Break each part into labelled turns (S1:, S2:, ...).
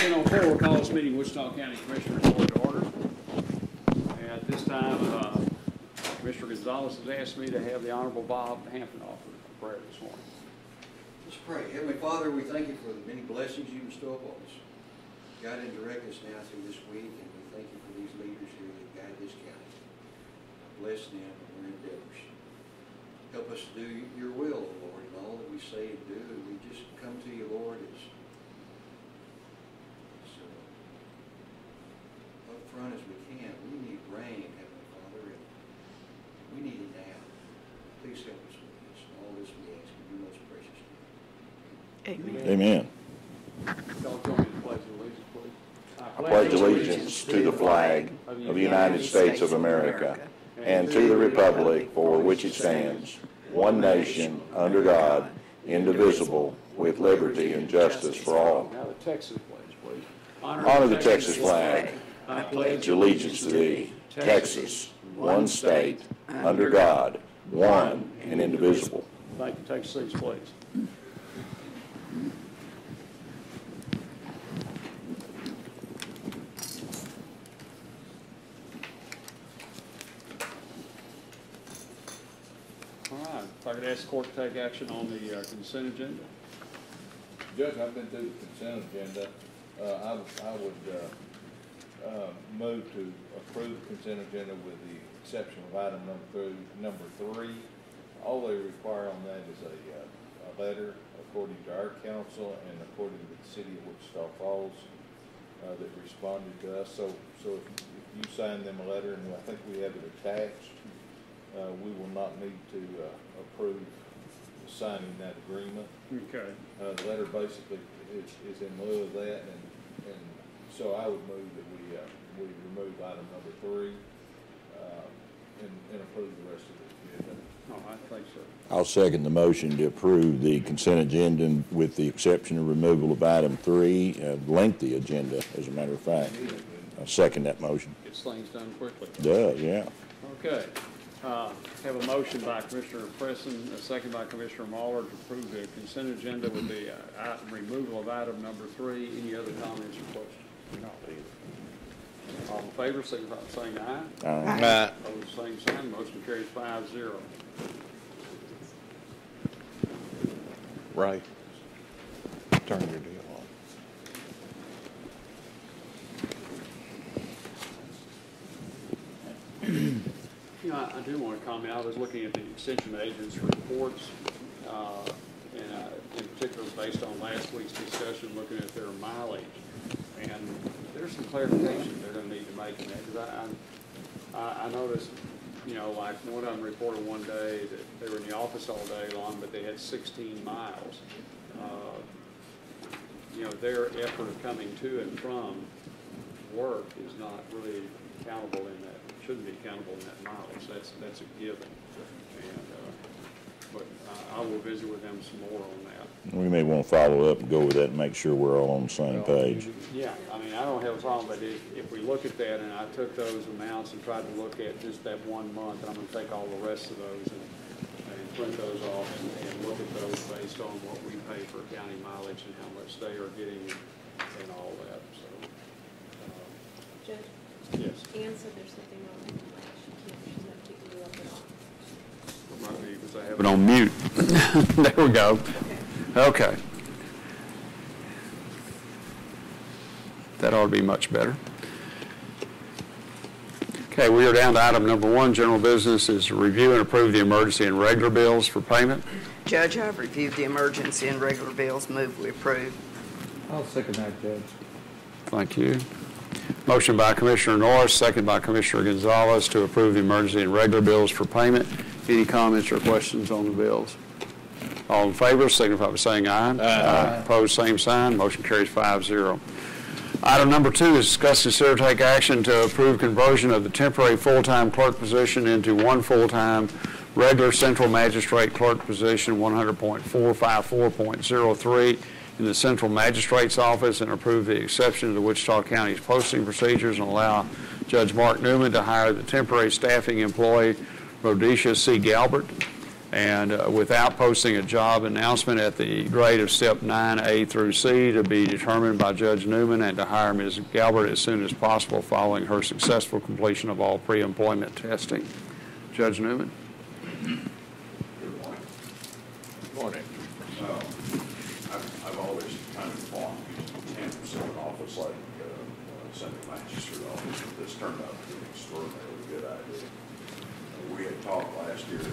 S1: 10:04, call this meeting Wichita County Commissioners Board to order. And at this time, Commissioner Gonzalez has asked me to have the Honorable Bob Hampton offer a prayer this morning.
S2: Let's pray. Heavenly Father, we thank you for the many blessings you bestow upon us. Guide and direct us now through this week, and we thank you for these leaders here that guide this county. Bless them and their endeavors. Help us to do your will, O Lord, in all that we say and do. And we just come to you, Lord, as up front as we can. We need rain, Heavenly Father, and we need it now. Please help us with this. And all this we ask in your most precious name.
S3: Amen.
S1: Y'all join me in the pledge of allegiance, please.
S3: I pledge allegiance to the flag of the United States of America and to the republic for which it stands, one nation, under God, indivisible, with liberty and justice for all.
S1: Now the Texas pledge, please.
S3: Honor the Texas flag. I pledge allegiance to thee, Texas, one state, under God, one and indivisible.
S1: Thank you. Take seats, please. All right. If I could ask the court to take action on the consent agenda.
S4: Judge, I've been through the consent agenda. I would move to approve the consent agenda with the exception of item number 3. All they require on that is a letter according to our council and according to the city of Wichita Falls that responded to us. So if you sign them a letter, and I think we have it attached, we will not need to approve signing that agreement.
S1: Okay.
S4: The letter basically is in lieu of that, and so I would move that we remove item number 3 and approve the rest of the agenda.
S1: All right, thanks, sir.
S3: I'll second the motion to approve the consent agenda with the exception of removal of item 3, lengthy agenda, as a matter of fact. I'll second that motion.
S1: Gets things done quickly.
S3: Does, yeah.
S1: Okay. Have a motion by Commissioner Preston, a second by Commissioner Mahler to approve the consent agenda with the removal of item number 3. Any other comments or questions? No. All in favor, signify by saying aye.
S3: Aye.
S1: Opposed, same sign. Motion carries 5-0.
S3: Right. Turn your deal on.
S1: You know, I do want to comment. I was looking at the extension agent's reports, and in particular based on last week's discussion, looking at their mileage. And there's some clarification they're going to need to make in that, because I noticed, you know, like one of them reported one day that they were in the office all day long, but they had 16 miles. You know, their effort of coming to and from work is not really accountable in that. Shouldn't be accountable in that mileage. That's a given. And but I will visit with them some more on that.
S3: We may want to follow up and go with that and make sure we're all on the same page.
S1: Yeah, I mean, I don't have a problem, but if we look at that, and I took those amounts and tried to look at just that 1 month, and I'm going to take all the rest of those and print those off and look at those based on what we pay for county mileage and how much they are getting and all that. So,
S5: Judge?
S1: yes.
S5: Ann said there's something wrong with the mic. She's not picking you up at all.
S1: It might be because I have it on mute. There we go. Okay. That ought to be much better. Okay, we are down to item number 1. General business is to review and approve the emergency and regular bills for payment.
S6: Judge, I've reviewed the emergency and regular bills. Move we approve.
S7: I'll second that, Judge.
S1: Thank you. Motion by Commissioner Norris, second by Commissioner Gonzalez to approve the emergency and regular bills for payment. Any comments or questions on the bills? All in favor, signify by saying aye. Aye. Opposed, same sign. Motion carries 5-0. Item number 2 is discuss, consider, take action to approve conversion of the temporary full-time clerk position into one full-time regular central magistrate clerk position 100.454.03 in the Central Magistrate's Office, and approve the exception to the Wichita County's posting procedures and allow Judge Mark Newman to hire the temporary staffing employee Rhodesia C. Galbert and without posting a job announcement at the grade of step 9A through C to be determined by Judge Newman, and to hire Ms. Galbert as soon as possible following her successful completion of all pre-employment testing. Judge Newman.
S3: Good morning. I've always kind of thought using 10% office like Central Magistrate office, but this turned out to be an extraordinarily good idea. We had talked last year at the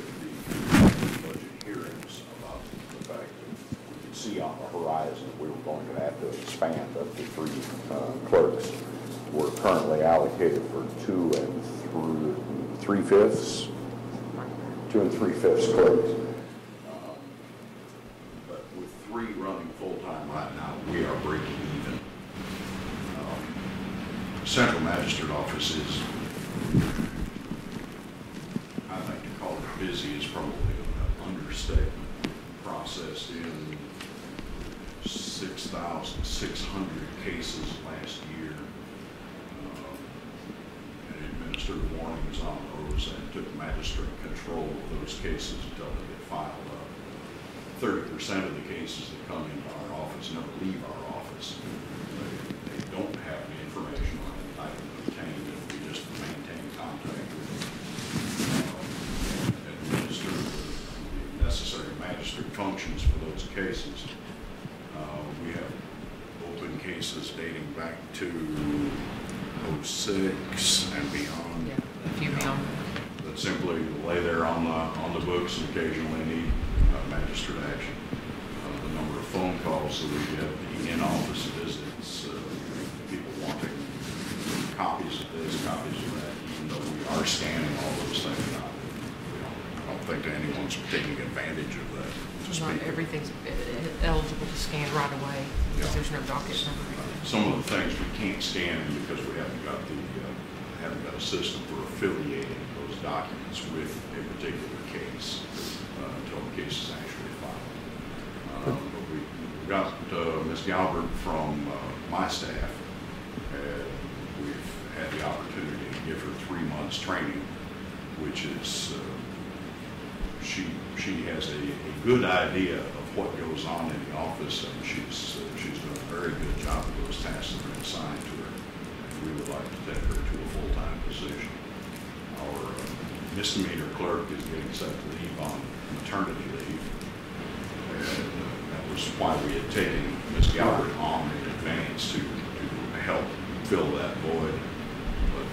S3: budget hearings about the fact that we could see on the horizon that we were going to have to expand up to 3 clerks. We're currently allocated for 2 3/5 clerks. But with 3 running full-time right now, we are breaking even. Central Magistrate office is, I think to call it busy is probably an understatement. Processed in 6,600 cases last year, and administered warnings on those, and took magistrate control of those cases until they get filed up. 30% of the cases that come into our office never leave our office. They don't have the information on it. I can obtain it. We just maintain contact with them, administer the necessary magistrate functions for those cases. We have open cases dating back to 06 and beyond.
S8: Yeah, a few beyond.
S3: That simply lay there on the books and occasionally need magistrate action. The number of phone calls that we get, the in-office visits, people wanting copies of this, copies of that, even though we are scanning all those things out. I don't think anyone's taking advantage of that.
S8: Not everything's eligible to scan right away because there's no docket number.
S3: Some of the things we can't scan because we haven't got a system for affiliating those documents with a particular case until the case is actually filed. But we got Ms. Galbert from my staff. We've had the opportunity to give her 3 months training, which is she has a good idea of what goes on in the office, and she's done a very good job of those tasks that have been assigned to her. And we would like to take her to a full-time position. Our misdemeanor clerk is getting set to leave on maternity leave, and that was why we had taken Ms. Galbert on in advance to help fill that void. But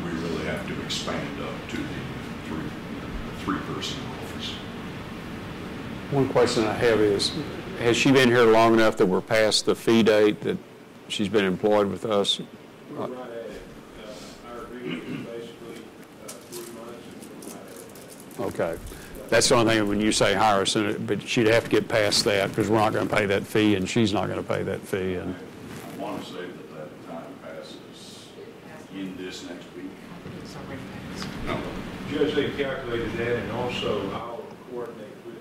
S3: we really have to expand up to the three-person office.
S1: One question I have is, has she been here long enough that we're past the fee date that she's been employed with us?
S9: We're right at it. Our agreement is basically 3 months, and we're right at it.
S1: Okay. That's the only thing when you say hire us, but she'd have to get past that because we're not going to pay that fee and she's not going to pay that fee. And
S3: I want to say that time passes in this next week.
S8: It's already passed.
S3: No.
S9: Judge, they calculated that, and also I'll coordinate with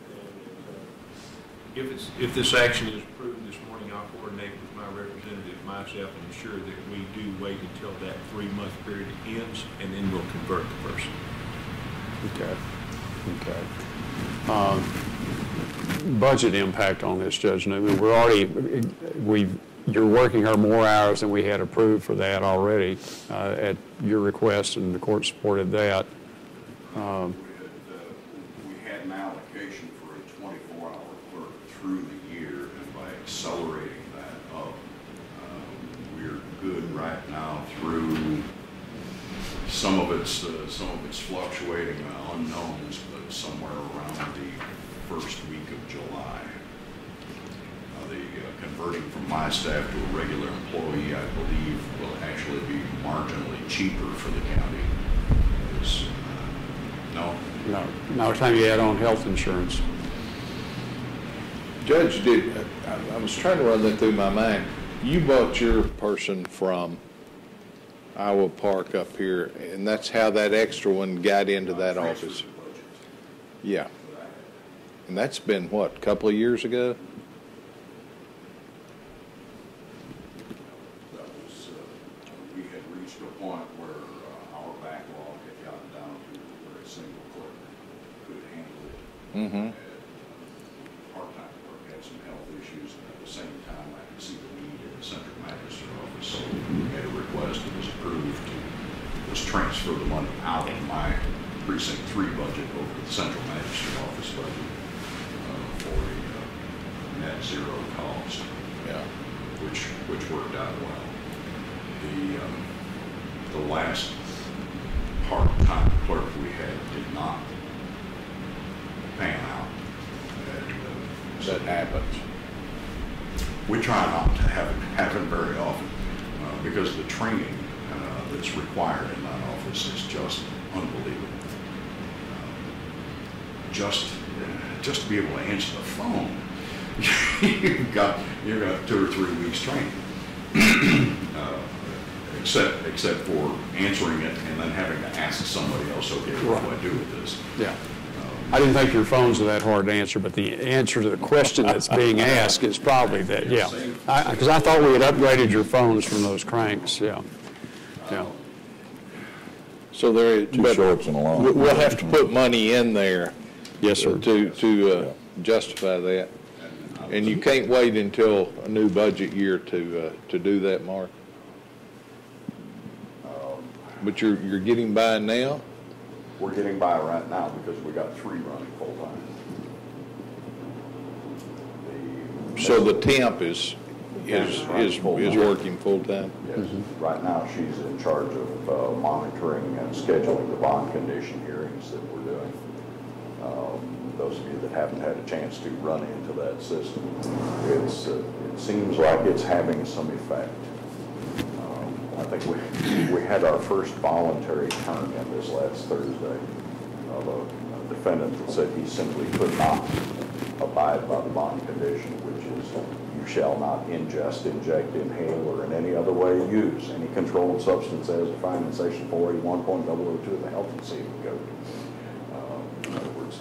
S9: them. If this action is approved this morning, I'll coordinate with my representative, myself, and ensure that we do wait until that 3-month period ends, and then we'll convert the person.
S1: okay. Budget impact on this, Judge Newman. You're working her more hours than we had approved for that already at your request, and the court supported that.
S3: We had an allocation for a 24-hour clerk through the year, and by accelerating that up, we're good right now through. Some of it's fluctuating unknowns, but somewhere around the first week of July. The converting from my staff to a regular employee, I believe, will actually be marginally cheaper for the county.
S1: No. Now time you add on health insurance.
S4: Judge, I was trying to run that through my mind. You bought your person from Iowa Park up here, and that's how that extra one got into that office. Yeah. And that's been, what, a couple of years ago?
S3: That was, we had reached a point where our backlog had gotten down to where a single clerk
S4: Mm-hmm.
S3: Part-time clerk had some health issues, and at the same time, I could see the need in the central magistrate office. So we made a request that was approved to just transfer the money out of my precinct 3 budget over to the central magistrate office budget for a net zero cost.
S4: Yeah.
S3: Which worked out well. The last part-time clerk we had did not pan out.
S4: That happens.
S3: We try not to have it happen very often because the training that's required in that office is just unbelievable. Just to be able to answer the phone, you've got 2 or 3 weeks training, except for answering it and then having to ask somebody else, okay, what do I do with this?
S1: Yeah. I didn't think your phones were that hard to answer, but the answer to the question that's being asked is probably that, yeah. Because I thought we had upgraded your phones from those cranks, yeah. Yeah.
S4: So there,
S3: Two shorts and a long.
S4: we'll have to put money in there.
S1: Yes, sir.
S4: To justify that. And you can't wait until a new budget year to do that, Mark? But you're getting by now?
S3: We're getting by right now because we got 3 running full-time.
S4: So the temp is working full-time?
S3: Yes. Right now, she's in charge of monitoring and scheduling the bond condition hearings that we're doing. Those of you that haven't had a chance to run into that system, it seems like it's having some effect. I think we had our first voluntary turn in this last Thursday of a defendant that said he simply could not abide by the bond condition, which is you shall not ingest, inject, inhale, or in any other way use any controlled substance as defined in section 481.002 of the Health and Safety Code. In other words,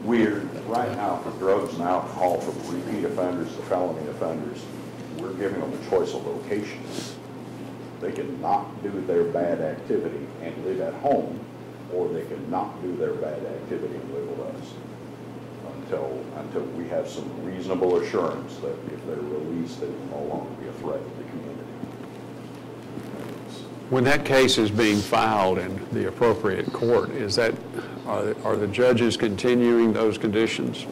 S3: we're right now for drugs and alcohol, for the repeat offenders, the felony offenders, we're giving them a choice of locations. They can not do their bad activity and live at home, or they can not do their bad activity and live with us until we have some reasonable assurance that if they're released, they will no longer be a threat to the community.
S1: When that case is being filed in the appropriate court, are the judges continuing those conditions?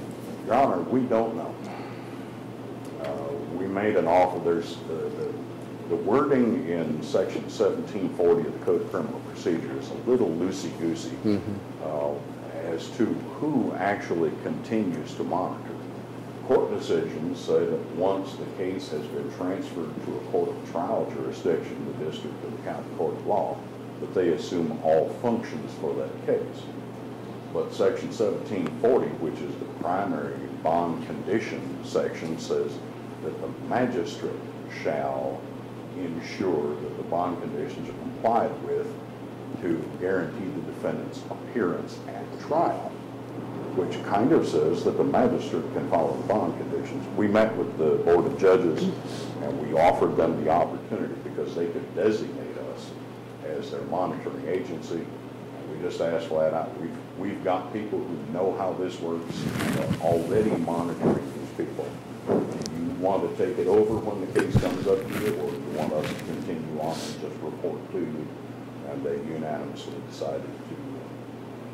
S3: Your Honor, we don't know. We made an offer. There's the wording in section 1740 of the Code of Criminal Procedure is a little loosey-goosey as to who actually continues to monitor. Court decisions say that once the case has been transferred to a court of trial jurisdiction, the district or the county court of law, that they assume all functions for that case. But section 1740, which is the primary bond condition section, says that the magistrate shall ensure that the bond conditions are complied with to guarantee the defendant's appearance at trial, which kind of says that the magistrate can follow the bond conditions. We met with the Board of Judges and we offered them the opportunity because they could designate us as their monitoring agency. And we just asked flat out, we've got people who know how this works and are already monitoring these people. Do you want to take it over when the case comes up to you, or do you want us to continue on and just report to you? And they unanimously decided to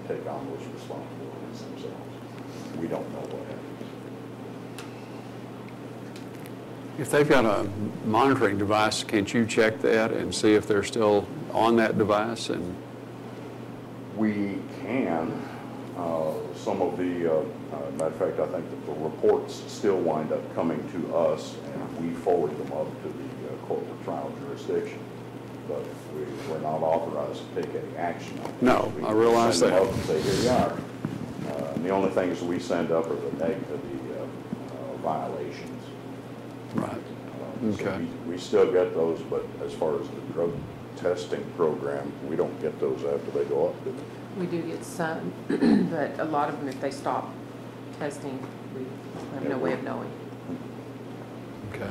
S3: take on those responsibilities themselves. We don't know what happens.
S1: If they've got a monitoring device, can't you check that and see if they're still on that device? And
S3: we can. Some of the, matter of fact, I think that the reports still wind up coming to us, and we forward them up to the court of trial jurisdiction. But we're not authorized to take any action on it.
S1: No, I realize that.
S3: Send them up and say, here you are. And the only things we send up are the violations.
S1: right. Okay.
S3: So we still get those, but as far as the drug testing program, we don't get those after they go up, do we?
S8: We do get some, but a lot of them, if they stop testing, we have no way of knowing.
S1: Okay.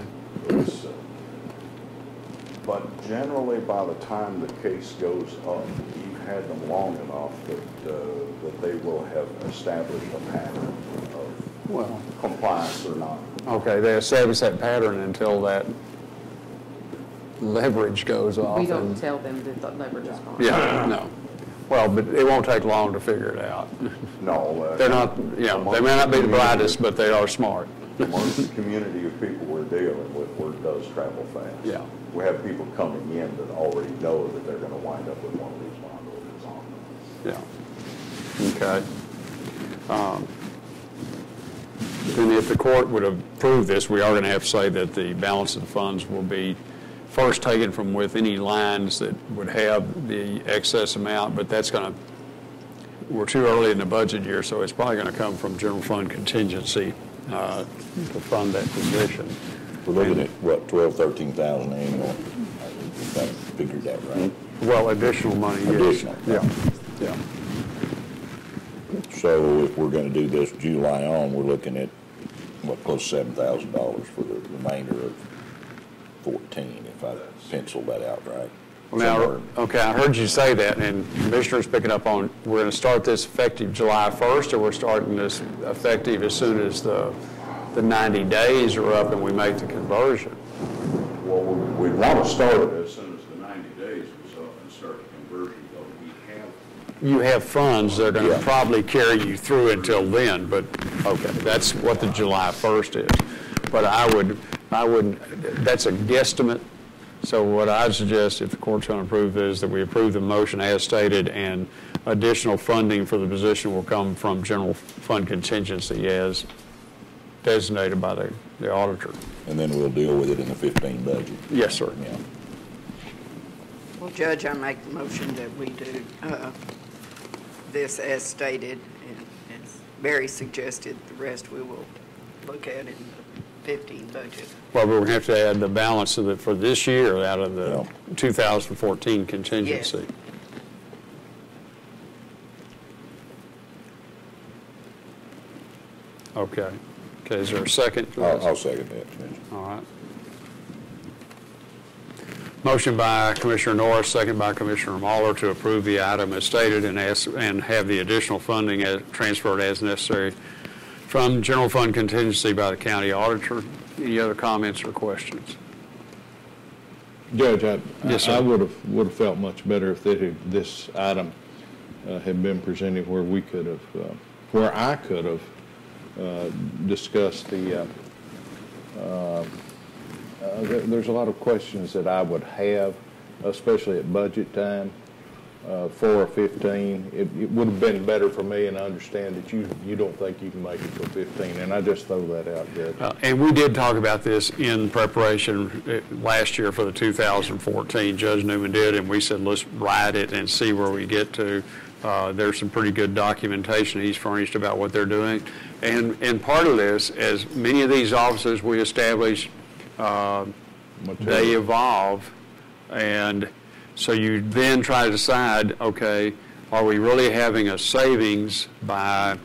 S3: But generally, by the time the case goes up, you've had them long enough that that they will have established a pattern of
S1: Well,
S3: compliance or not.
S1: okay, they establish that pattern until that leverage goes off.
S8: We don't
S1: and-
S8: tell them that the leverage is gone.
S1: Yeah, no. Well, but it won't take long to figure it out.
S3: No.
S1: They're not, you know, they may not be the brightest, but they are smart.
S3: Amongst the community of people we're dealing with, word does travel fast.
S1: Yeah.
S3: We have people coming in that already know that they're going to wind up with one of these bond orders on them.
S1: Yeah. Okay. Then if the court would approve this, we are going to have to say that the balance of the funds will be first taken from with any lines that would have the excess amount, but that's going to, we're too early in the budget year, so it's probably going to come from general fund contingency to fund that position.
S3: We're looking at, what, 12,000, 13,000 annual? If I figured that right.
S1: Well, additional money, yes.
S3: Additional.
S1: Yeah, yeah.
S3: So if we're going to do this July on, we're looking at, what, close to $7,000 for the remainder of 14, if I pencil that out right.
S1: Well, now, okay, I heard you say that, and Commissioner's picking up on, we're going to start this effective July 1st, or we're starting this effective as soon as the 90 days are up and we make the conversion?
S3: Well, we want to start it
S10: As soon as the 90 days is up and start the conversion, though, we have.
S1: You have funds that are going to probably carry you through until then, but, okay, that's what the July 1st is. But I would, that's a guesstimate. So what I'd suggest, if the court's going to approve, is that we approve the motion as stated, and additional funding for the position will come from general fund contingency as designated by the auditor.
S3: And then we'll deal with it in the 15 budget.
S1: Yes, sir.
S3: Yeah.
S6: Well, Judge, I make the motion that we do this as stated, and as Barry suggested, the rest we will look at in the 15 budget.
S1: Well, we're going to have to add the balance of it for this year out of the 2014 contingency.
S6: Yes.
S1: Okay. Okay, is there a second?
S3: I'll second that.
S1: All right. Motion by Commissioner Norris, second by Commissioner Mahler to approve the item as stated and have the additional funding transferred as necessary from general fund contingency by the county auditor. Any other comments or questions?
S4: Judge,
S1: Yes, sir.
S4: I would have felt much better if this item had been presented where we could have, where I could have discussed the. There's a lot of questions that I would have, especially at budget time. 4 or 15, it would have been better for me, and I understand that you don't think you can make it for 15, and I just throw that out, Judge.
S1: And we did talk about this in preparation last year for the 2014. Judge Newman did, and we said, let's write it and see where we get to. There's some pretty good documentation he's furnished about what they're doing. And part of this, as many of these offices we establish, they evolve, and so you then try to decide, okay, are we really having a savings by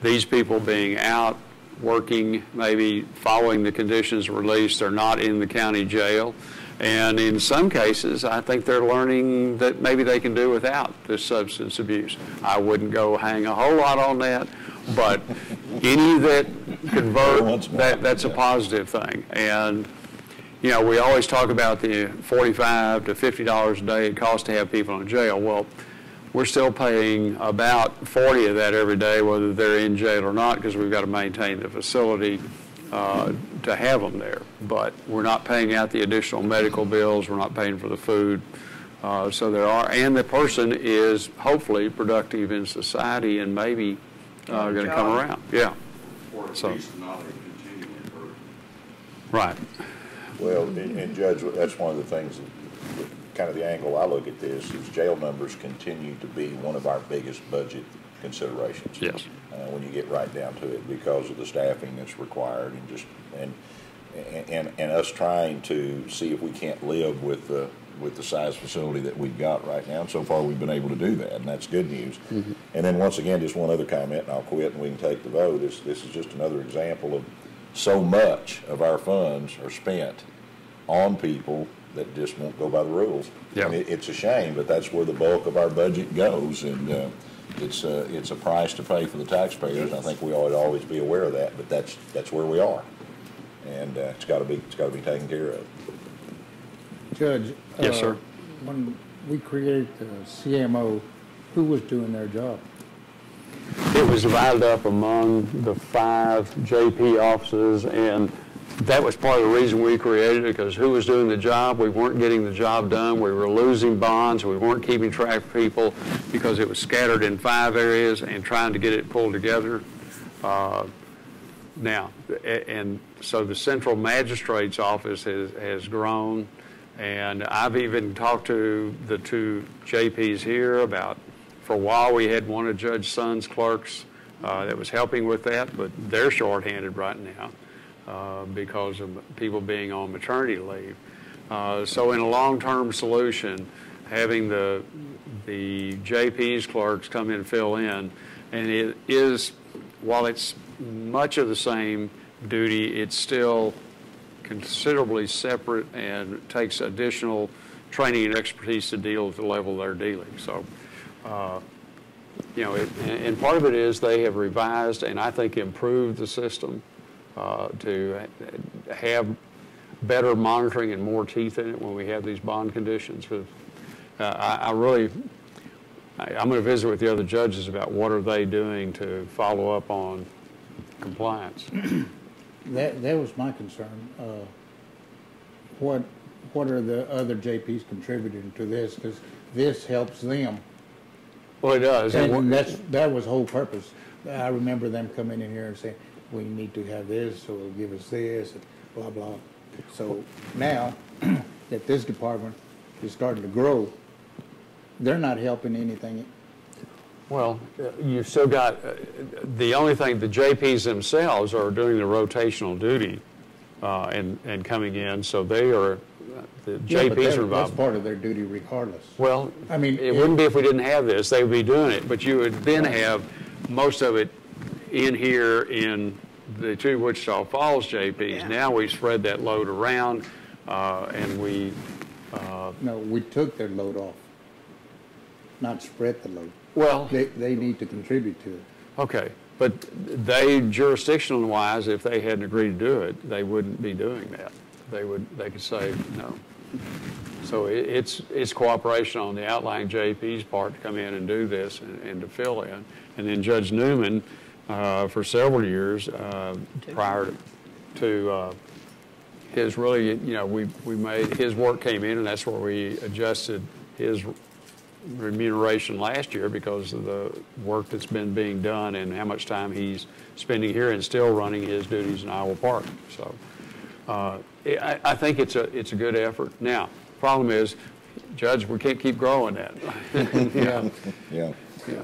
S1: these people being out working, maybe following the conditions of release? They're not in the county jail. And in some cases, I think they're learning that maybe they can do without this substance abuse. I wouldn't go hang a whole lot on that, but any that convert, that's a positive thing. And you know, we always talk about the $45 to $50 a day it costs to have people in jail. Well, we're still paying about 40 of that every day, whether they're in jail or not, because we've got to maintain the facility to have them there. But we're not paying out the additional medical bills. We're not paying for the food. So there are, and the person is hopefully productive in society and maybe going to come around. Yeah.
S10: Or at least not a continuing burden.
S1: Right.
S3: Well, and Judge, that's one of the things, that, kind of the angle I look at this, is jail numbers continue to be one of our biggest budget considerations.
S1: Yes.
S3: When you get right down to it, because of the staffing that's required, and just and us trying to see if we can't live with the size facility that we've got right now. And so far, we've been able to do that, and that's good news. Mm-hmm. And then once again, just one other comment, and I'll quit, and we can take the vote. This is just another example of so much of our funds are spent on people that just won't go by the rules.
S1: Yeah.
S3: And it's a shame, but that's where the bulk of our budget goes. And it's a price to pay for the taxpayers. I think we ought to always be aware of that, but that's where we are, and it's got to be taken care of.
S7: Judge?
S1: Yes, sir.
S7: When we created the CMO, who was doing their job?
S1: It was divided up among the 5 JP offices, and that was part of the reason we created it, because who was doing the job? We weren't getting the job done. We were losing bonds. We weren't keeping track of people because it was scattered in 5 areas and trying to get it pulled together. Now, and so the central magistrate's office has grown, and I've even talked to the 2 JPs here about, for a while we had one of Judge Sun's clerks that was helping with that, but they're shorthanded right now because of people being on maternity leave. So in a long-term solution, having the JP's clerks come in and fill in, and it is, while it's much of the same duty, it's still considerably separate and takes additional training and expertise to deal with the level they're dealing. So, you know, and part of it is they have revised and I think improved the system to have better monitoring and more teeth in it when we have these bond conditions. I'm going to visit with the other judges about what are they doing to follow up on compliance.
S7: That was my concern. What are the other JPs contributing to this? Because this helps them.
S1: Well, it does.
S7: And that was the whole purpose. I remember them coming in here and saying, we need to have this, so it'll give us this, and blah, blah. So now that this department is starting to grow, they're not helping anything.
S1: Well, you've still got, the only thing, the JPs themselves are doing the rotational duty and coming in, so they are, the JPs are involved.
S7: That's part of their duty regardless.
S1: Well,
S7: I mean,
S1: it wouldn't be if we didn't have this. They would be doing it, but you would then have most of it in here in the 2 Wichita Falls JPs.
S6: Yeah.
S1: Now we spread that load around, and we...
S7: No, we took their load off, not spread the load.
S1: Well...
S7: They need to contribute to it.
S1: Okay, but they, jurisdictional-wise, if they hadn't agreed to do it, they wouldn't be doing that. They could say no. So it's cooperation on the outlying JP's part to come in and do this and to fill in. And then Judge Newman, for several years prior to his really, you know, we made, his work came in, and that's where we adjusted his remuneration last year because of the work that's been being done and how much time he's spending here and still running his duties in Iowa Park. So I think it's a good effort. Now, problem is, Judge, we can't keep growing that.
S3: Yeah. Yeah.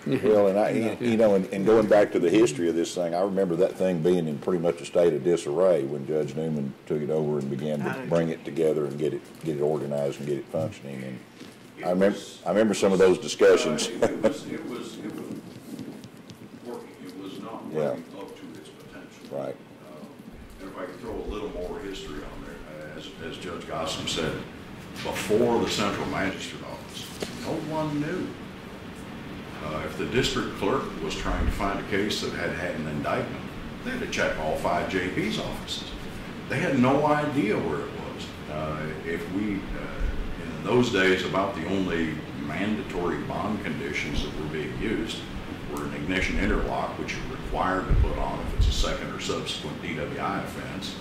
S3: Well, and you know, and going back to the history of this thing, I remember that thing being in pretty much a state of disarray when Judge Newman took it over and began to bring it together and get it organized and get it functioning. And I remember some of those discussions.
S10: It was working. It was not living up to its potential.
S3: Right.
S10: And if I could throw a little more history on there, as Judge Gossam said, before the Central Magistrate Office, no one knew. If the district clerk was trying to find a case that had an indictment, they had to check all 5 JP's offices. They had no idea where it was. In those days, about the only mandatory bond conditions that were being used were an ignition interlock, which you're required to put on if it's a second or subsequent DWI offense,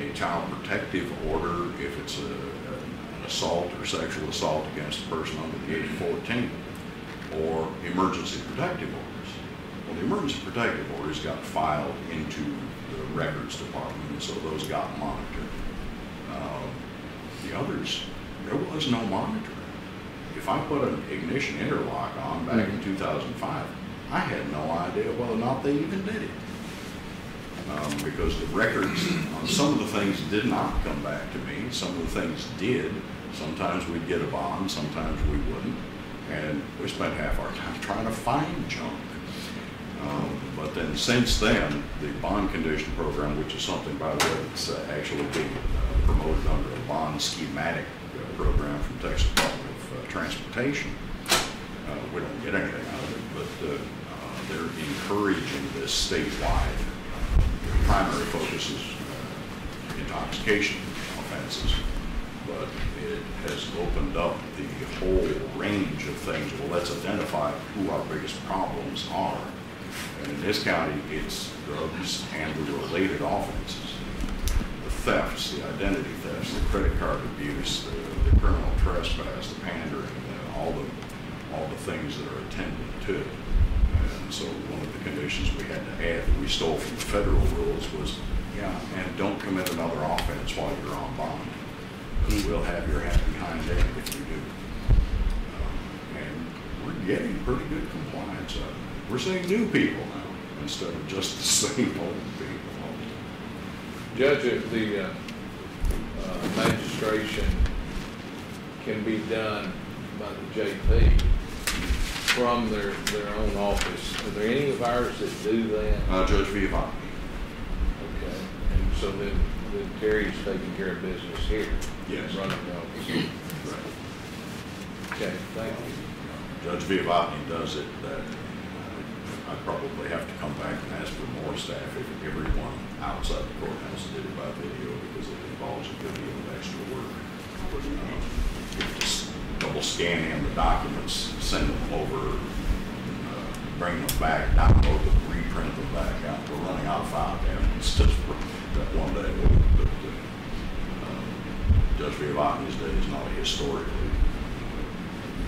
S10: a child protective order if it's an assault or sexual assault against a person under the age of 14, or emergency protective orders. Well, the emergency protective orders got filed into the records department, and so those got monitored. The others, there was no monitoring. If I put an ignition interlock on back in 2005, I had no idea whether or not they even did it. Because the records on some of the things did not come back to me, some of the things did. Sometimes we'd get a bond, sometimes we wouldn't. And we spent half our time trying to find junk. But then since then, the bond condition program, which is something, by the way, that's actually being promoted under a bond schematic program from Texas Department of Transportation, We don't get anything out of it, but they're encouraging this statewide. The primary focus is intoxication offenses, but it has opened up the whole range of things. Well, let's identify who our biggest problems are. And in this county, it's drugs and the related offenses. The thefts, the identity thefts, the credit card abuse, the criminal trespass, the pandering, all the things that are attendant to it. And so one of the conditions we had to add that we stole from the federal rules was, and don't commit another offense while you're on bond. We'll have your hat behind that if you do. And we're getting pretty good compliance out of it. We're seeing new people now instead of just the same old people.
S4: Judge, if the magistration can be done by the JP from their own office, are there any of ours that do that?
S10: Judge Viavani.
S4: Okay, and so then Terry's taking care of business here?
S10: Yes.
S4: Running the office?
S10: Right.
S4: Okay, thank you.
S10: Judge Viavani does it. That I probably have to come back and ask for more staff if everyone outside the courthouse did it by video, because it involves a good deal of extra work. Just double scan in the documents, send them over, bring them back, download them, reprint them back out. We're running out of file cabinets just for that one day. But Judge Viavani's day is not a historically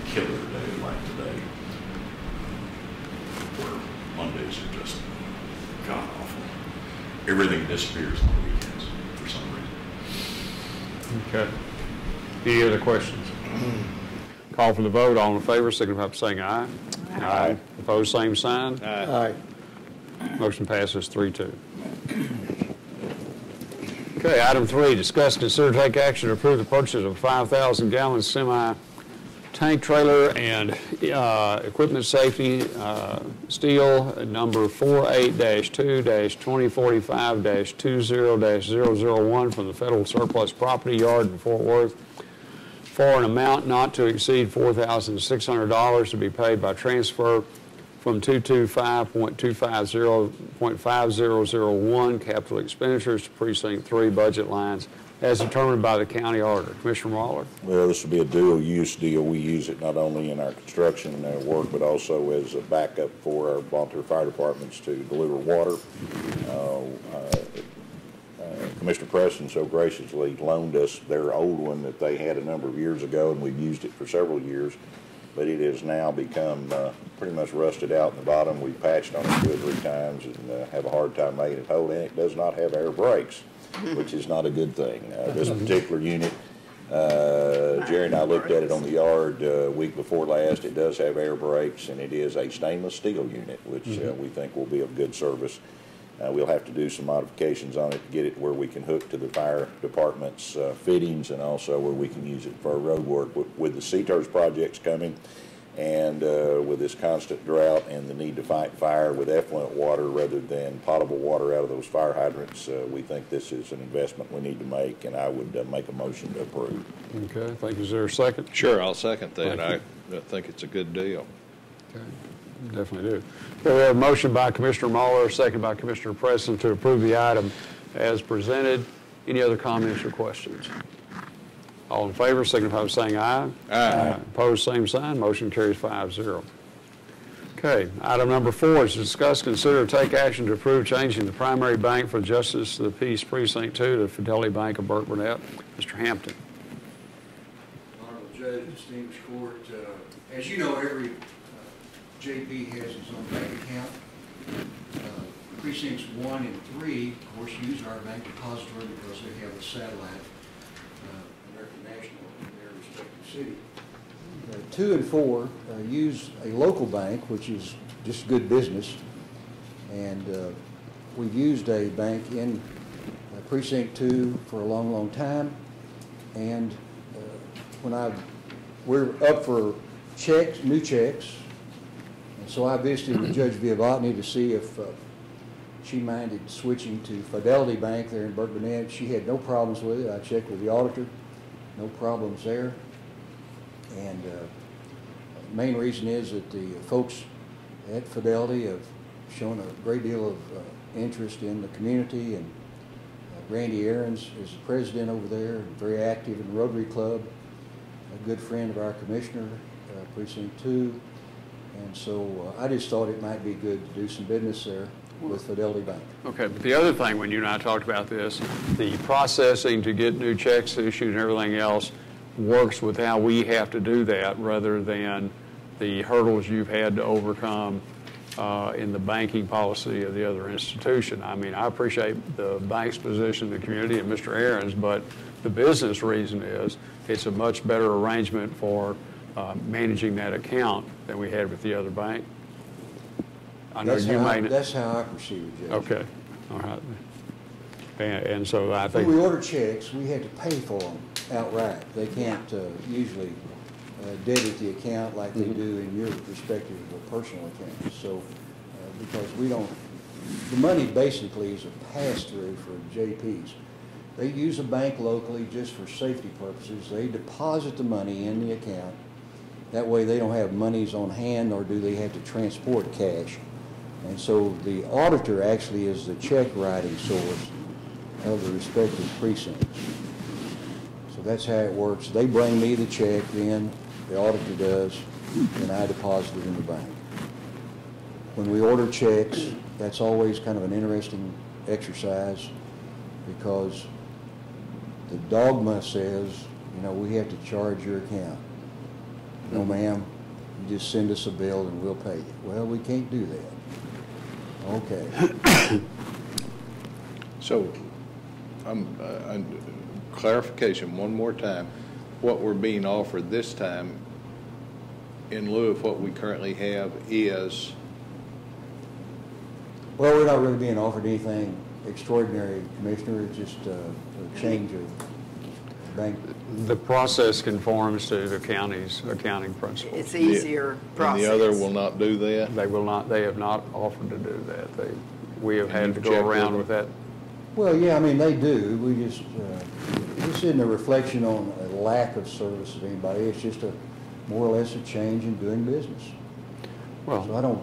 S10: killer day like today, where Mondays are just god awful. Everything disappears on the weekends for some reason.
S1: Okay. Any other questions? Call for the vote. All in favor, signify by saying aye. Aye. Opposed, same sign.
S7: Aye.
S1: Motion passes 3-2. Okay, item 3, discuss, consider, take action to approve the purchase of a 5,000-gallon semi-tank trailer and equipment safety steel number 48-2-2045-20-001 from the Federal Surplus Property Yard in Fort Worth for an amount not to exceed $4,600 to be paid by transfer from 225.250.5001 capital expenditures to precinct 3 budget lines as determined by the county auditor. Commissioner Waller.
S3: Well, this will be a dual-use deal. We use it not only in our construction work, but also as a backup for our volunteer fire departments to deliver water. Commissioner Preston so graciously loaned us their old one that they had a number of years ago, and we've used it for several years, but it has now become pretty much rusted out in the bottom. We've patched on it 2 or 3 times and have a hard time making it hold, and it does not have air brakes, which is not a good thing. This particular unit, Jerry and I looked at it on the yard week before last. It does have air brakes, and it is a stainless steel unit, which we think will be of good service. We'll have to do some modifications on it to get it where we can hook to the fire department's fittings, and also where we can use it for road work. With the CTERS projects coming, and with this constant drought and the need to fight fire with effluent water rather than potable water out of those fire hydrants, we think this is an investment we need to make, and I would make a motion to approve.
S1: Okay, thank you. Is there a second?
S4: Sure, I'll second that.
S1: Thank
S4: I think it's a good deal.
S1: Okay, definitely do. Okay, we have a motion by Commissioner Muller, second by Commissioner Preston to approve the item as presented. Any other comments or questions? All in favor, signify by saying aye.
S4: Aye.
S1: Opposed, same sign. Motion carries 5-0. Okay, item number 4 is to discuss, consider, take action to approve changing the primary bank for Justice of the Peace Precinct 2 to Fidelity Bank of Burke Burnett. Mr. Hampton.
S2: Honorable Judge, distinguished court, as you know, every JP has its own bank account. Precincts 1 and 3, of course, use our bank depository because they have a satellite American National in their respective city. 2 and 4 use a local bank, which is just good business, and we've used a bank in Precinct 2 for a long, long time, and we're up for checks, new checks, and so I visited with Judge Viavani to see if she minded switching to Fidelity Bank there in Burke Burnett. She had no problems with it. I checked with the auditor, no problems there. And main reason is that the folks at Fidelity have shown a great deal of interest in the community, and Randy Aarons is the president over there, and very active in the Rotary Club, a good friend of our commissioner, Precinct 2, and so I just thought it might be good to do some business there with Fidelity Bank.
S1: Okay, but the other thing, when you and I talked about this, the processing to get new checks issued and everything else works with how we have to do that rather than the hurdles you've had to overcome in the banking policy of the other institution. I mean, I appreciate the bank's position in the community and Mr. Aarons, but the business reason is it's a much better arrangement for managing that account than we had with the other bank. I know
S2: That's how I perceive it, Judge.
S1: Okay, all right. And so I think...
S2: When we order checks, we have to pay for them outright. They can't usually debit the account like they do in your respective personal accounts. So, because we don't, the money basically is a pass-through for JPs. They use a bank locally just for safety purposes. They deposit the money in the account. That way they don't have monies on hand, nor do they have to transport cash. And so the auditor actually is the check writing source of the respective precincts. So that's how it works. They bring me the check, then the auditor does, and I deposit it in the bank. When we order checks, that's always kind of an interesting exercise because the dogma says, you know, we have to charge your account. No, ma'am, you just send us a bill and we'll pay you. Well, we can't do that. Okay.
S4: So, clarification one more time. What we're being offered this time, in lieu of what we currently have, is?
S2: Well, we're not really being offered anything extraordinary, Commissioner. It's just a change of bank.
S1: The process conforms to the county's accounting principles.
S6: It's easier process.
S4: And the other will not do that?
S1: They will not, they have not offered to do that. We have had to go around with that.
S2: Well, yeah, I mean, they do. We just, this isn't a reflection on a lack of service of anybody. It's just more or less a change in doing business.
S1: Well,
S2: so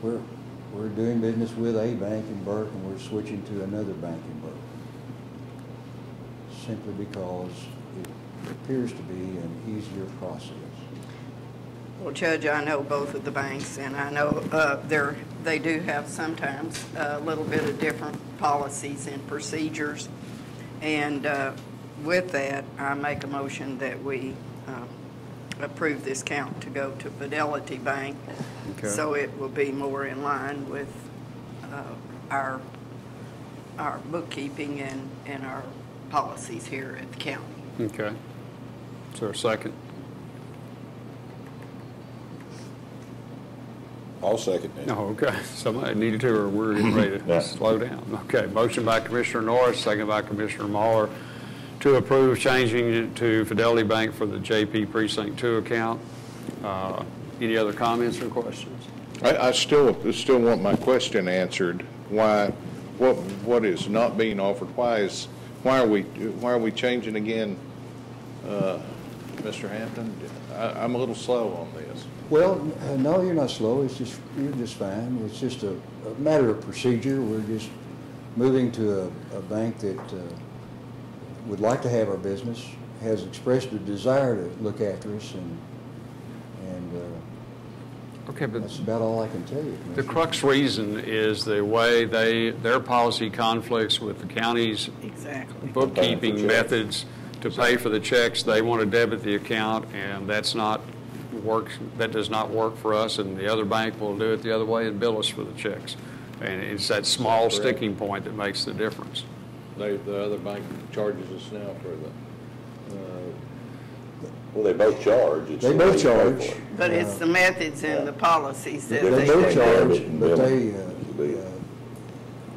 S2: we're doing business with a bank in Burke, and we're switching to another bank in Burke. Simply because it appears to be an easier process.
S6: Well, Judge, I know both of the banks, and I know they do have sometimes a little bit of different policies and procedures. And with that, I make a motion that we approve this count to go to Fidelity Bank. Okay. So it will be more in line with our bookkeeping and our policies here at the county.
S1: Okay. Is there a second?
S3: I'll second that.
S1: No, okay. Somebody needed to, or we're getting ready to slow down. Okay. Motion by Commissioner Norris, second by Commissioner Mahler to approve changing it to Fidelity Bank for the JP Precinct 2 account. Any other comments or questions?
S4: I still want my question answered. What is not being offered? Why are we changing again, Mr. Hampton? I'm a little slow on this.
S2: Well, no, you're not slow. You're just fine. It's just a matter of procedure. We're just moving to a bank that would like to have our business, has expressed a desire to look after us, and
S1: okay, but
S2: that's about all I can tell you.
S1: The crux reason is the way their policy conflicts with the county's bookkeeping methods to pay for the checks. They want to debit the account, and that does not work for us, and the other bank will do it the other way and bill us for the checks. And it's that small sticking point that makes the difference.
S4: The other bank charges us now for the...
S3: Well, they both charge.
S2: They both charge.
S6: But it's the methods and the policies that
S2: they both charge,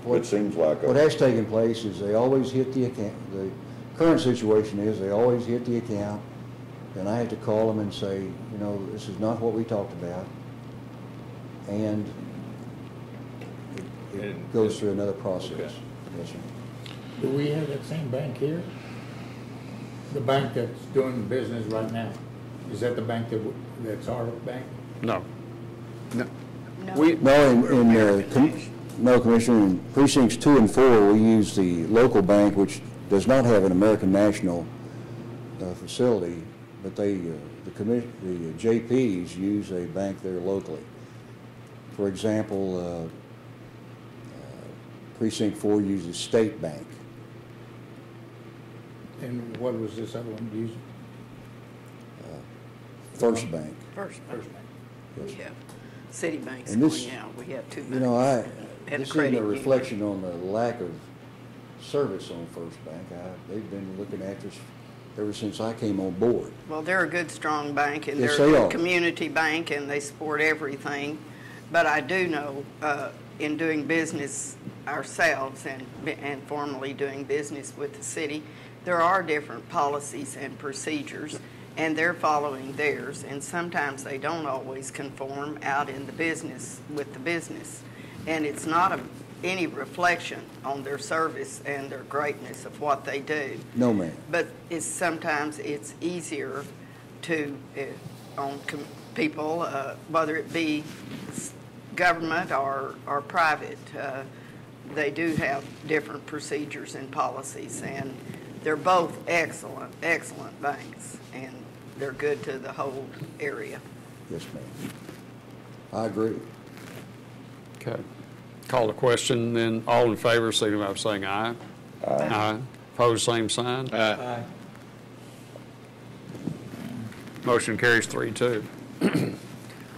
S2: but
S3: it seems like
S2: what has taken place is they always hit the account. The current situation is they always hit the account, and I have to call them and say, you know, this is not what we talked about, and it goes through another process.
S4: Okay.
S2: Yes, sir.
S7: Do we have that same bank here? The bank that's doing business right now? Is that the bank that's our bank?
S1: No. No.
S6: No.
S1: We,
S11: No,
S6: American National.
S11: no, Commissioner, in precincts 2 and 4, we use the local bank, which does not have an American National facility, but the JPs use a bank there locally. For example, precinct 4 uses State Bank.
S7: And what was this other one using?
S11: First Bank.
S6: First Bank.
S7: First Bank.
S11: Yes.
S6: We have Citibank's
S11: And this-
S6: going out. We have two banks.
S11: You know,
S6: and
S11: this isn't
S6: credit
S11: a
S6: union.
S11: reflection on the lack of service on First Bank. They've been looking after us ever since I came on board.
S6: Well, they're a good, strong bank, and
S11: Yes,
S6: they're
S11: they
S6: a
S11: are.
S6: community bank, and they support everything. But I do know, in doing business ourselves and formally doing business with the city, there are different policies and procedures, and they're following theirs. And sometimes they don't always conform out in the business with the business. And it's not any reflection on their service and their greatness of what they do.
S11: No, ma'am.
S6: But sometimes it's easier to, on people, whether it be government or private, they do have different procedures and policies, and they're both excellent, excellent banks, and they're good to the whole area.
S11: Yes, ma'am. I agree.
S1: okay. Call the question, then all in favor, signify by saying aye. Aye. Opposed, same sign.
S7: Aye.
S1: Motion carries 3-2.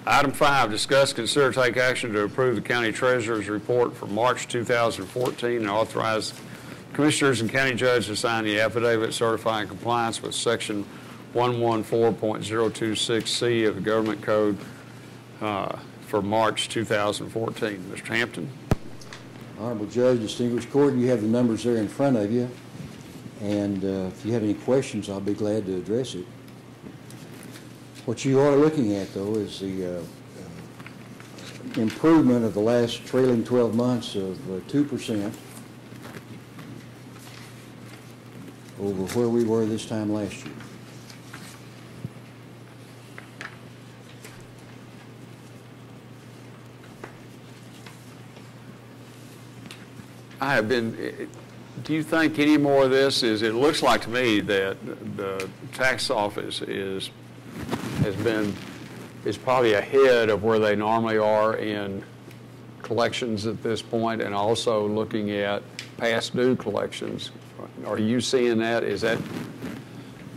S1: Item 5, discuss, consider, take action to approve the county treasurer's report for March 2014 and authorize commissioners and county judge to sign the affidavit certifying compliance with section 114.026C of the government code for March 2014. Mr. Hampton.
S11: Honorable Judge, distinguished court, you have the numbers there in front of you, and if you have any questions, I'll be glad to address it. What you are looking at, though, is the improvement of the last trailing 12 months of 2% over where we were this time last year.
S1: I have been, do you think any more of this is, it looks like to me that the tax office is probably ahead of where they normally are in collections at this point, and also looking at past due collections. Are you seeing that? Is that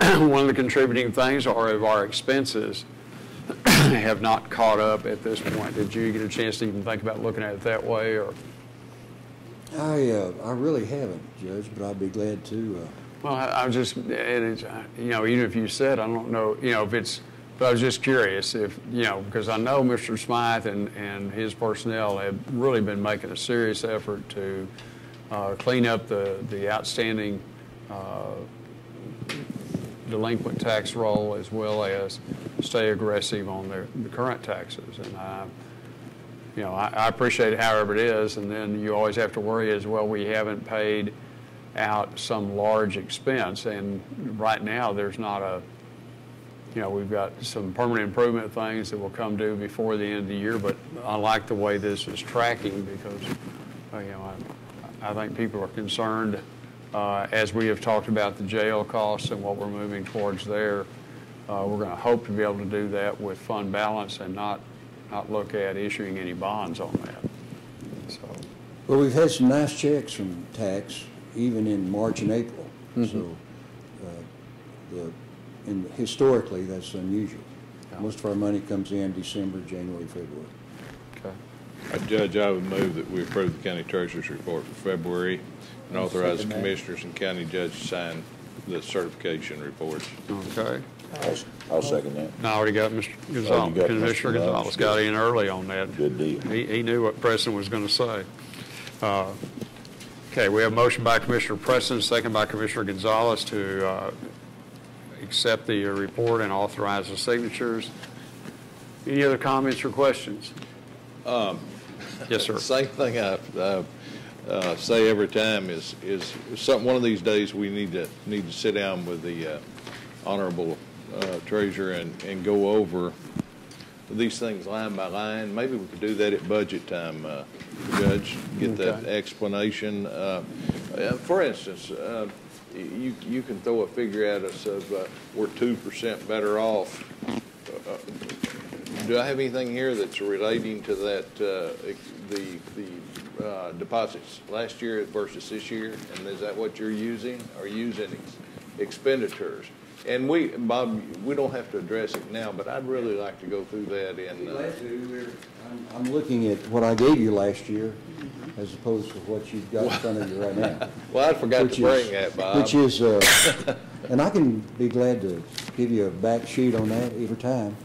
S1: one of the contributing things, or have our expenses have not caught up at this point? Did you get a chance to even think about looking at it that way, or?
S11: I really haven't, Judge, but I'll be glad to.
S1: Well, I'm just, and it's, even if you said, I don't know, if it's, but I was just curious if, because I know Mr. Smythe and his personnel have really been making a serious effort to clean up the outstanding delinquent tax roll, as well as stay aggressive on the current taxes. And I appreciate it however it is, and then you always have to worry as well, we haven't paid out some large expense, and right now there's not a, we've got some permanent improvement things that will come due before the end of the year, but I like the way this is tracking because, I think people are concerned, as we have talked about the jail costs and what we're moving towards there. We're going to hope to be able to do that with fund balance and not look at issuing any bonds on that. So,
S11: Well, we've had some nice checks from tax, even in March and April.
S1: Mm-hmm.
S11: So, historically, that's unusual.
S1: Yeah.
S11: Most of our money comes in December, January, February.
S1: okay.
S4: Judge, I would move that we approve the county treasurer's report for February and authorize the commissioners and county judge to sign the certification reports.
S1: Okay.
S3: I'll second that.
S1: I already got Mr. Gonzalez.
S3: Oh, you got
S1: Commissioner
S3: Mr.
S1: Gonzalez got in early on that.
S3: Good deal.
S1: He knew what Preston was going to say. Okay, we have a motion by Commissioner Preston, second by Commissioner Gonzalez to accept the report and authorize the signatures. Any other comments or questions? Yes, sir.
S4: Same thing I say every time is something. One of these days we need to sit down with the honorable Treasurer, and go over these things line by line. Maybe we could do that at budget time, Judge, get that explanation. For instance, you can throw a figure at us of we're 2% better off. Do I have anything here that's relating to that, the deposits last year versus this year? And is that what you're using, or using expenditures? And Bob, we don't have to address it now, but I'd really like to go through that in.
S11: I'm looking at what I gave you last year as opposed to what you've got in front of you right now.
S4: Well, I forgot to bring that, Bob.
S11: Which is, and I can be glad to give you a back sheet on that every time.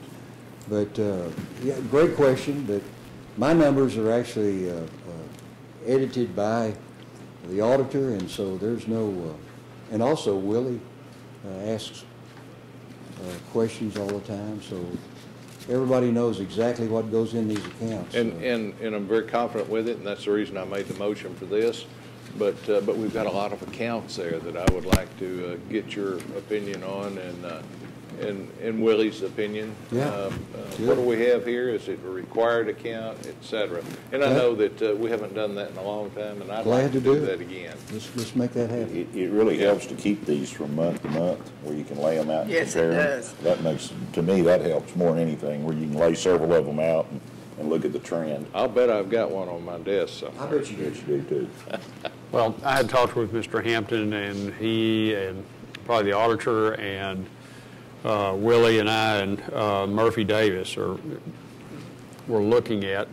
S11: But, yeah, great question, but my numbers are actually edited by the auditor, and so there's no, and also Willie asks questions all the time, so everybody knows exactly what goes in these accounts.
S4: And I'm very confident with it, and that's the reason I made the motion for this. But we've got a lot of accounts there that I would like to get your opinion on, and Willie's opinion.
S11: Yeah.
S4: What do we have here? Is it a required account, et cetera? And I know that we haven't done that in a long time, and I'd like to do that again.
S11: Let's make that happen.
S3: It really helps to keep these from month to month, where you can lay them out and compare them.
S6: Yes, it does.
S3: That makes, to me, that helps more than anything, where you can lay several of them out and look at the trend.
S4: I'll bet I've got one on my desk somewhere.
S11: I bet you
S3: do too.
S1: Well, I had talked with Mr. Hampton, and he and probably the auditor and Willie and I and Murphy Davis were looking at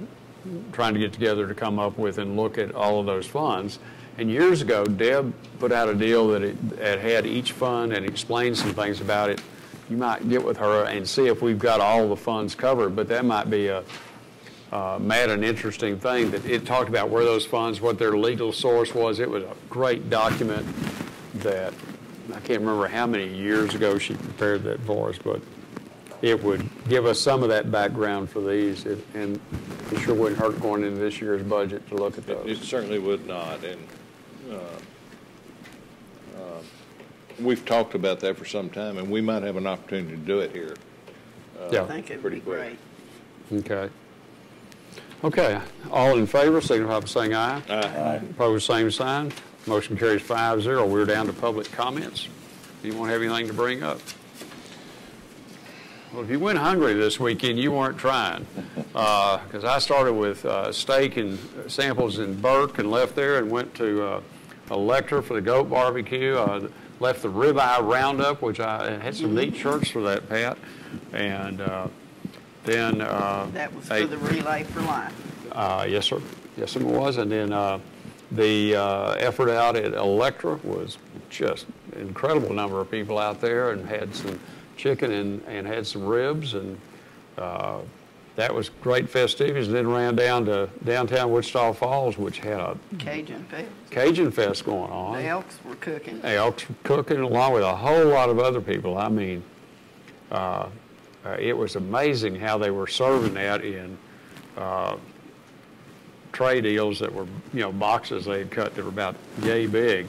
S1: trying to get together to come up with and look at all of those funds. And years ago, Deb put out a deal that it had each fund and explained some things about it. You might get with her and see if we've got all the funds covered, but that might be a Matt, an interesting thing that it talked about where those funds, what their legal source was. It was a great document that I can't remember how many years ago she prepared that for us, but it would give us some of that background for these, and it sure wouldn't hurt going into this year's budget to look at those.
S4: It certainly would not, and we've talked about that for some time, and we might have an opportunity to do it here.
S6: I think it would be great.
S1: Okay. Okay, all in favor, signify by saying aye.
S3: Aye.
S1: Opposed, same sign. Motion carries 5-0. We're down to public comments. Anyone have anything to bring up? Well, if you went hungry this weekend, you weren't trying. Because I started with steak and samples in Burke and left there and went to Electra for the goat barbecue. Left the ribeye roundup, which I had some neat shirts for that, Pat. And then
S6: that was for the Relay for Life.
S1: Yes, sir. Yes, it was. And then the effort out at Electra was just an incredible number of people out there, and had some chicken and had some ribs, and that was great festivities. And then ran down to downtown Wichita Falls, which had a Cajun Fest going on.
S6: The Elks were cooking.
S1: The Elks were cooking along with a whole lot of other people. I mean, it was amazing how they were serving that in tray deals that were, boxes they had cut that were about yay big,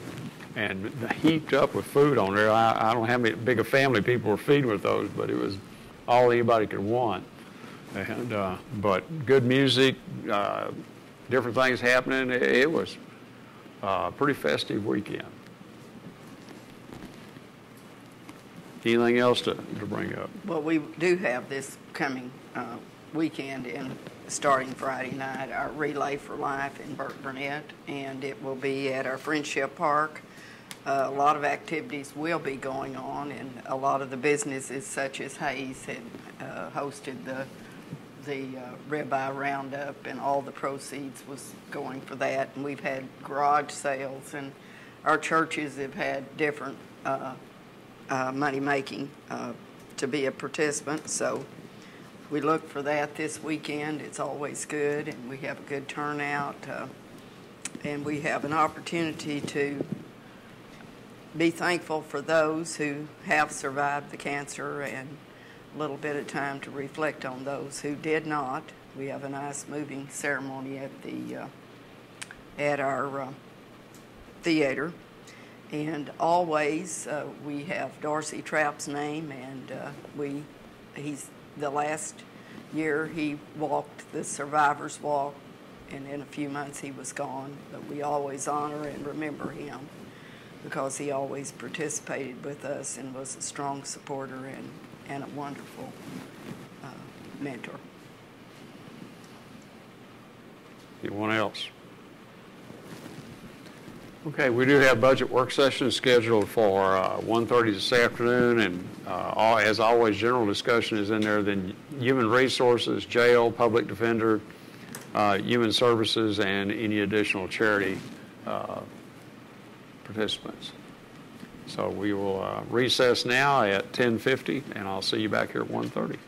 S1: and heaped up with food on there. I don't know how big a family people were feeding with those, but it was all anybody could want. And but good music, different things happening. It was a pretty festive weekend. Anything else to bring up?
S6: Well, we do have this coming weekend, and starting Friday night, our Relay for Life in Burke Burnett, and it will be at our Friendship Park. A lot of activities will be going on, and a lot of the businesses such as Hayes had hosted the ribeye roundup, and all the proceeds was going for that. And we've had garage sales, and our churches have had different money making to be a participant. So we look for that this weekend. It's always good, and we have a good turnout, and we have an opportunity to be thankful for those who have survived the cancer, and a little bit of time to reflect on those who did not. We have a nice moving ceremony at our theater, And always, we have Darcy Trapp's name, and he's the last year he walked the Survivor's Walk, and in a few months he was gone. But we always honor and remember him because he always participated with us and was a strong supporter and a wonderful mentor.
S1: Anyone else? Okay, we do have budget work sessions scheduled for 1:30 this afternoon, and as always, general discussion is in there. Then Human Resources, Jail, Public Defender, Human Services, and any additional charity participants. So we will recess now at 10:50, and I'll see you back here at 1:30.